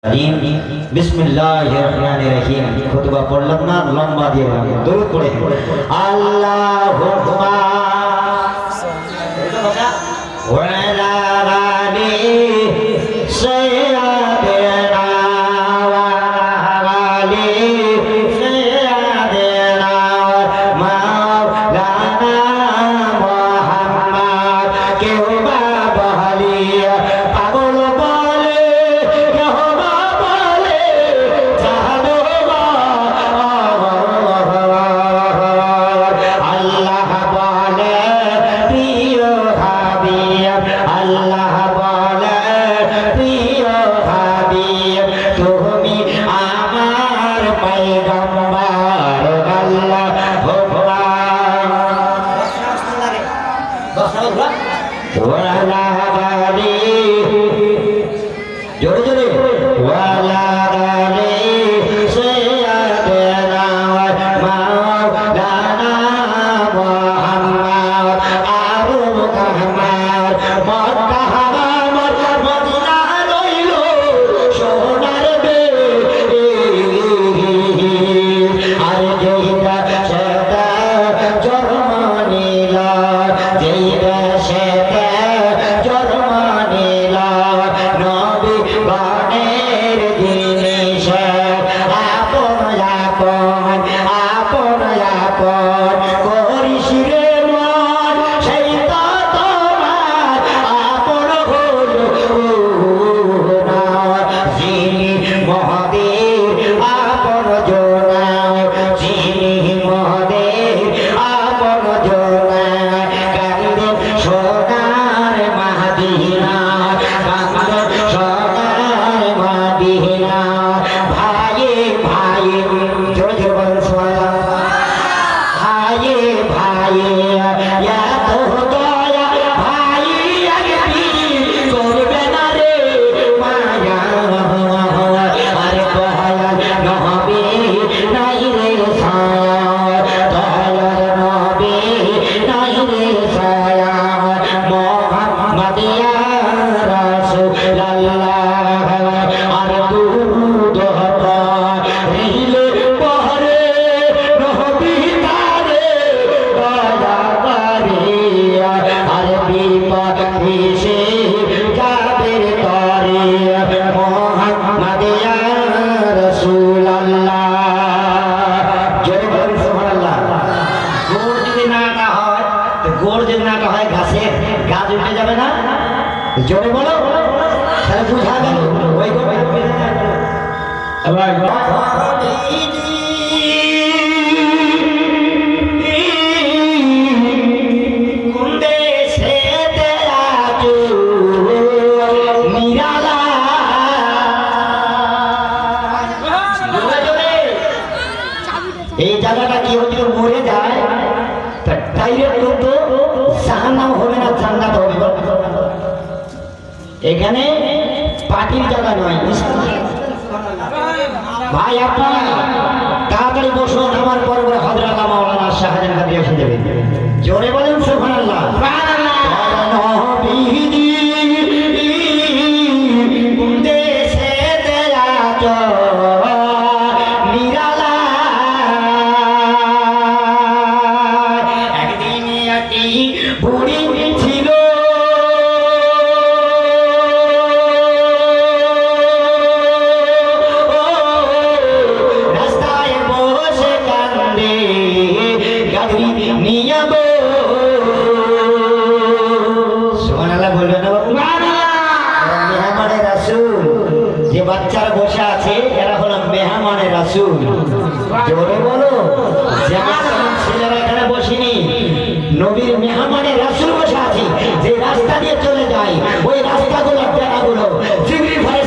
बिस्मिल्लाहिर्रहमानिर्रहीम खुतबा पढ़लाम ना लंबा दिए दुरूद पढ़े अल्लाहुम्मा व अला आलि सय्यिदना व आलि सय्यिदना मौलाना मुहम्मद के बहलिया पागल बोले जोरे जोरे वाला गाले सय्यिदना मौलाना मुहम्मद आबू कहमार मक्का हराम मदीना लइलो सोनार बे আর যেইটা সেটা জন্মানিলা যেইটা সেটা জন্মানিলা নবী বানের জিনিস আপন আপন আপন আপন করিস রে মন সেই তো তোমার আপন হলো না যিনি মহাদেব আপন জোনা যিনি মহাদেব আপন জোনা কান্দে সোনার মাদিনা কান্দে সোনার মাদিনা ভাইয়ে ভাইয়ে জোরে জোরে বলুন সুবহানাল্লাহ ভাইয়ে ভাইয়ে এত দয়া ভাই একদিন করবে না রে মায়া আরে দয়াল নবী নাই রে ছায়া দয়াল নবী নাই রে ছায়া মুহাম্মদ ইয়া রাসূলুল্লাহ আর দুরূদ রহিলে পরে নবী তারে দয়া করিয়া আর বিপদ এসে যাবে তরে মুহাম্মদ ইয়া রাসূলুল্লাহ জয় বলুন সুবহানাল্লাহ গোড় যদি নাটা হয় তো গোড় যদি নাটা হয় ঘাসে গাছ উঠে যাবে না জোরে বলো তাহলে বুঝা গেল ওই কুন্দে সে তেরা জো নিরালা এই জায়গাটা কি হচ্ছে মরে যায় তা ডাইরেক্ট তো জাহান্নাম হবে না জান্নাত হবে এখানে পার্টির জায়গা নয় ভাই আপনারা তাড়াতাড়ি বসুন আমার পরে পরে হযরত মাওলানা শাহজাহান কাদের এসে যাবে জোরে বলেন সুবহানাল্লাহ সুবহানাল্লাহ নবীজি দেশে তেরা তো নিরালা একদিন একটি বুড়ি ছিল রাস্তায় বসে কান্দে গাড়ি নিয়ে সুবহানাল্লাহ বলবেন মেহমানে রাসূল যে বাচ্চারা বসে আছে এরা হলো মেহমানে রাসূল জোরে বলো যেমন ছেলেরা এখানে বসেনি নবীর মেহমানে রাসূল বসে আছে যে রাস্তা দিয়ে চলে যায় ওই রাস্তাগুলো জায়গাগুলো জিবরিল ভাই